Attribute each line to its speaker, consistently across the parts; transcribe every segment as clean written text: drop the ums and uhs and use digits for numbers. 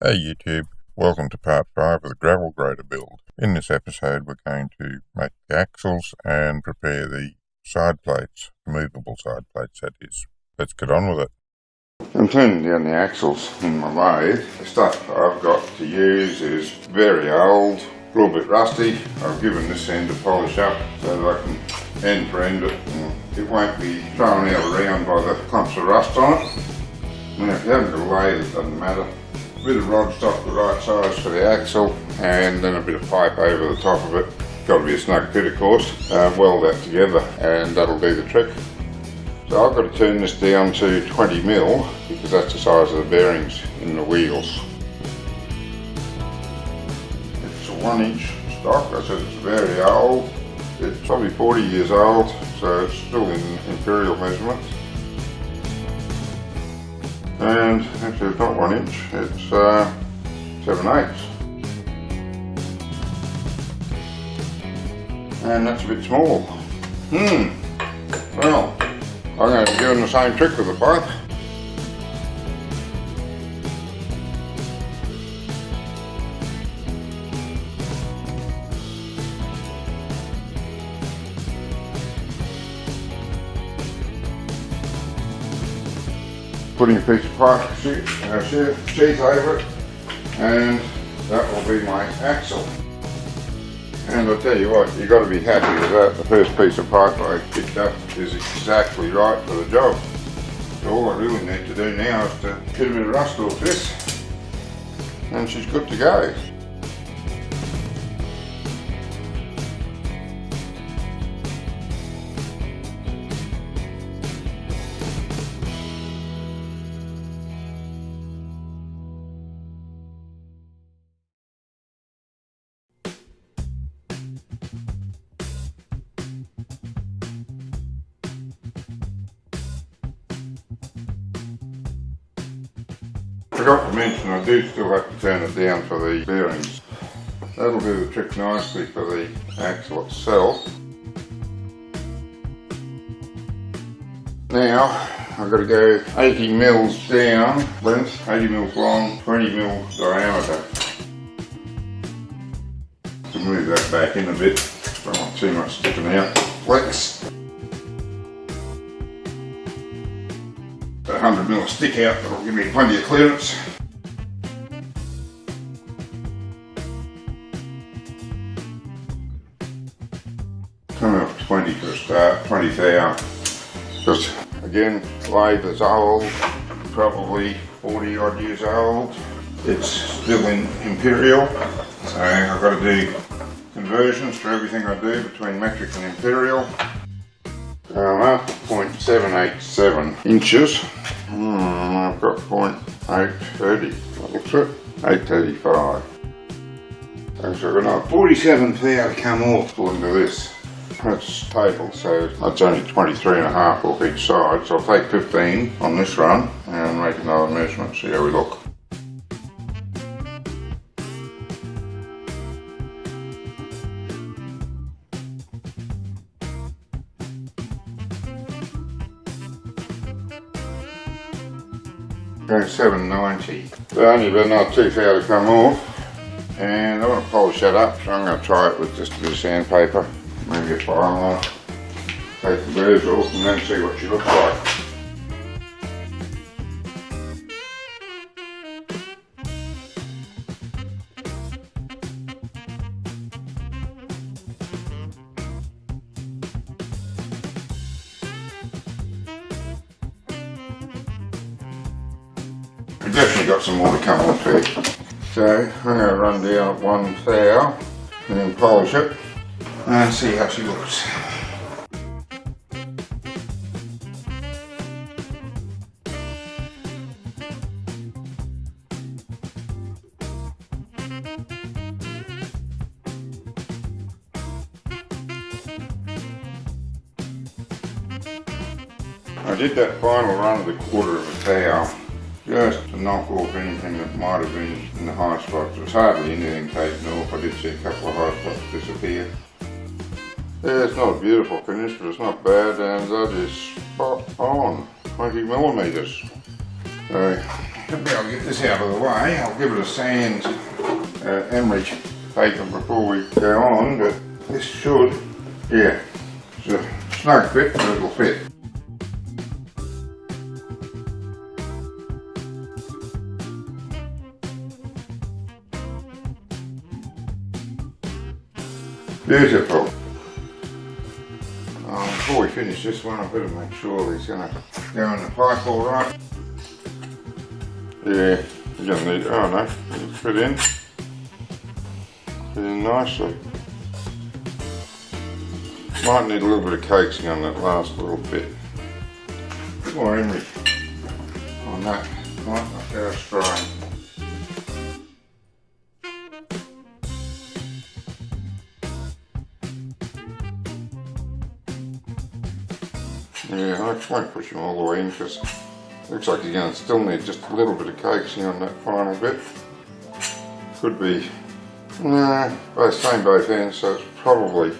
Speaker 1: Hey YouTube, welcome to part 5 of the gravel grader build. In this episode we're going to make the axles and prepare the side plates, movable side plates that is. Let's get on with it. I'm turning down the axles in my lathe. The stuff I've got to use is very old, a little bit rusty. I've given this end a polish up so that I can end for end it and it won't be thrown out around by the clumps of rust on it. Now if you haven't got a lathe it doesn't matter. A bit of rod stock the right size for the axle and then a bit of pipe over the top of it. Got to be a snug fit of course. Weld that together and that'll do the trick. So I've got to turn this down to 20mm because that's the size of the bearings in the wheels. It's a 1-inch stock. I said it's very old. It's probably 40 years old, so it's still in imperial measurements. And actually it's not 1 inch, it's 7/8. And that's a bit small. Well, I'm going to be doing the same trick with the pipe. Putting a piece of pipe sheet over it, and that will be my axle. And I'll tell you what, you've got to be happy with that. The first piece of pipe I picked up is exactly right for the job. So all I really need to do now is to get a bit of rust off this, and she's good to go. I forgot to mention I do still have to turn it down for the bearings. That'll do the trick nicely for the axle itself. Now I've got to go 80mm down length, 80mm long, 20mm diameter. To move that back in a bit, don't want too much sticking out. Flex. 100mm stick out, that'll give me plenty of clearance. Coming up 20 for a start, 20 thou. Because again, lathe is old, probably 40 odd years old. It's still in imperial, so I've got to do conversions for everything I do between metric and imperial. I'm up to 0.787 inches. I've got 0.830. That looks it. 835. And so I've got another 47 thou to come off according to this. That's total, so that's only 23.5 off each side. So I'll take 15 on this run and make another measurement, see how we look. Going 790. So only about another 2 thou to come off, and I want to polish that up, so I'm going to try it with just a bit of sandpaper, maybe a file on it, take the burrs off and then see what she looks like. We've definitely got some more to come off here. So I'm going to run down 1 thou and then polish it and see how she looks. I did that final run of the 1/4 of a thou just to knock off anything that might have been in the high spots. There's hardly anything taken off. I did see a couple of high spots disappear. Yeah, it's not a beautiful finish, but it's not bad, and that is spot on, 20mm. So to be able to get this out of the way, I'll give it a sand emery paper before we go on, but this should, yeah, it's a snug fit, but it'll fit. Beautiful. Before we finish this one, I better make sure he's going to go in the pipe all right. Yeah, you're going to need, oh no, it'll fit in nicely. Might need a little bit of coaxing on that last little bit. More emery on that, might not go astray. Yeah, I won't push him all the way in because it looks like he's going to still need just a little bit of coaxing on that final bit. Could be, nah, both same both ends, so it's probably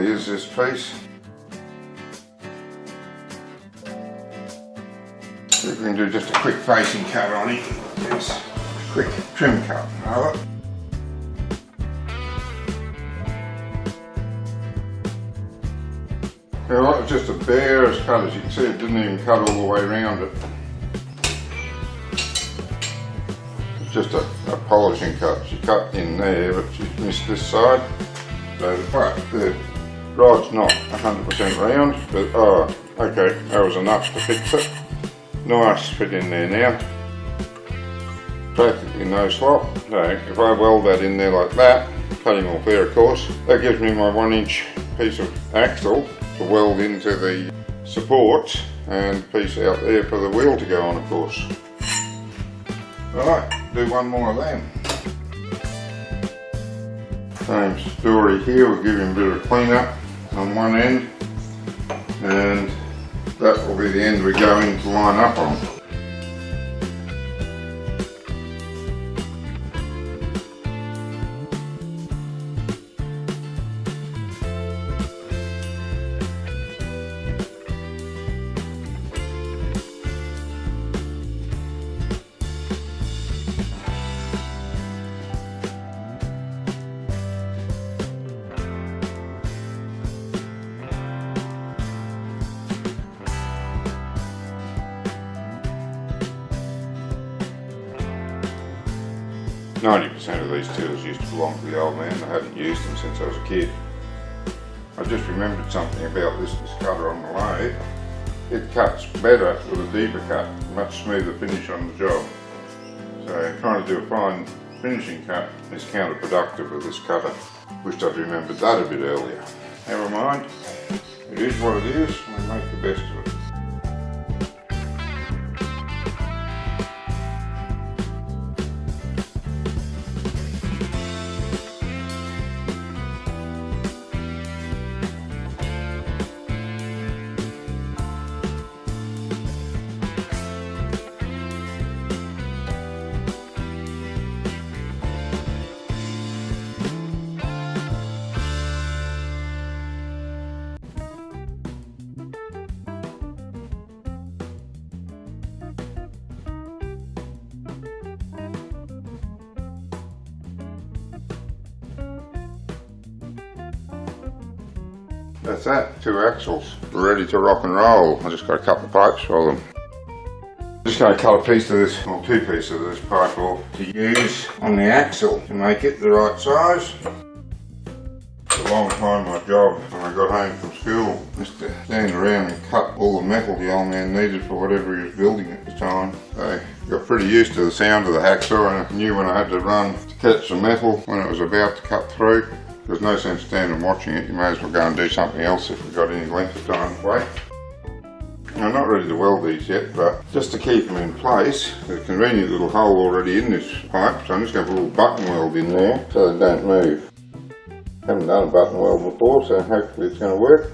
Speaker 1: is this piece. See if we can do just a quick facing cut on it. Yes, quick trim cut. Rather. Yeah, well, it's just a barest cut, as you can see. It didn't even cut all the way around it. It's just a polishing cut. She cut in there, but she missed this side. So the rod's not 100% round, but oh, okay, that was enough to fix it. Nice fit in there now. Practically no slop. So if I weld that in there like that, cutting off there of course, that gives me my 1-inch piece of axle to weld into the supports and piece out there for the wheel to go on, of course. Alright, do one more of them. Same story here, we'll give him a bit of clean up on one end, and that will be the end we're going to line up on. %, of these tools used to belong to the old man. I hadn't used them since I was a kid. I just remembered something about this cutter on the lathe. It cuts better with a deeper cut, much smoother finish on the job. So trying to do a fine finishing cut is counterproductive with this cutter. Wished I'd remembered that a bit earlier. Never mind, it is what it is, we make the best of it. That's that, 2 axles, ready to rock and roll. I just got to cut the pipes for them. Just going to cut a piece of this, or 2 pieces of this pipe off to use on the axle to make it the right size. It's a long time my job when I got home from school, just to stand around and cut all the metal the old man needed for whatever he was building at the time. So got pretty used to the sound of the hacksaw, and I knew when I had to run to catch the metal when it was about to cut through. There's no sense standing and watching it. You may as well go and do something else if we've got any length of time to wait. I'm not ready to weld these yet, but just to keep them in place, there's a convenient little hole already in this pipe, so I'm just going to put a little button weld in there so they don't move. Haven't done a button weld before, so hopefully it's going to work.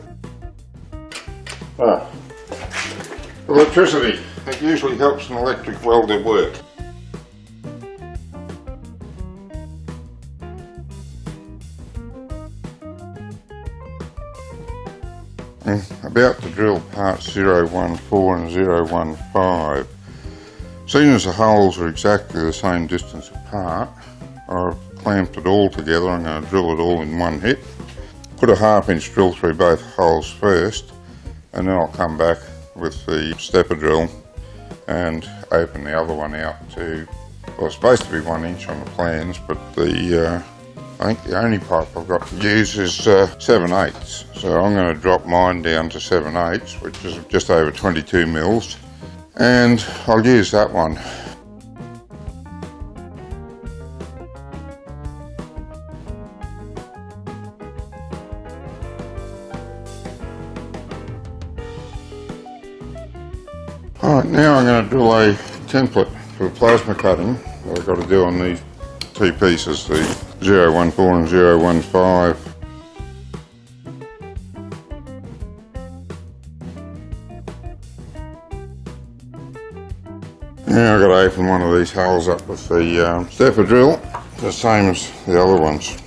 Speaker 1: Electricity. It usually helps an electric welder work. I'm about to drill parts 014 and 015. Seeing as the holes are exactly the same distance apart, I've clamped it all together. I'm going to drill it all in one hit. Put a 1/2 inch drill through both holes first, and then I'll come back with the stepper drill and open the other one out to, well, it's supposed to be 1 inch on the plans, but I think the only pipe I've got to use is 7/8. So I'm going to drop mine down to 7/8, which is just over 22 mils, and I'll use that one. Alright, now I'm going to drill a template for the plasma cutting that I've got to do on these two pieces, the 014 and 015. Now I've got to open one of these holes up with the stepper drill, the same as the other ones.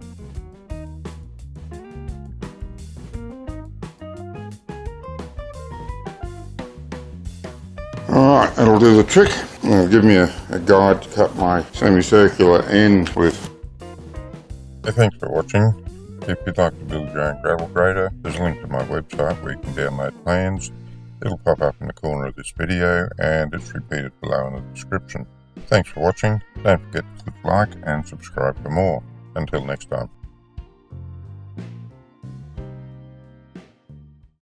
Speaker 1: Alright, that'll do the trick. It'll give me a guide to cut my semicircular end with. Hey, thanks for watching. If you'd like to build your own gravel grader, there's a link to my website where you can download plans. It'll pop up in the corner of this video, and it's repeated below in the description. Thanks for watching. Don't forget to click like and subscribe for more. Until next time.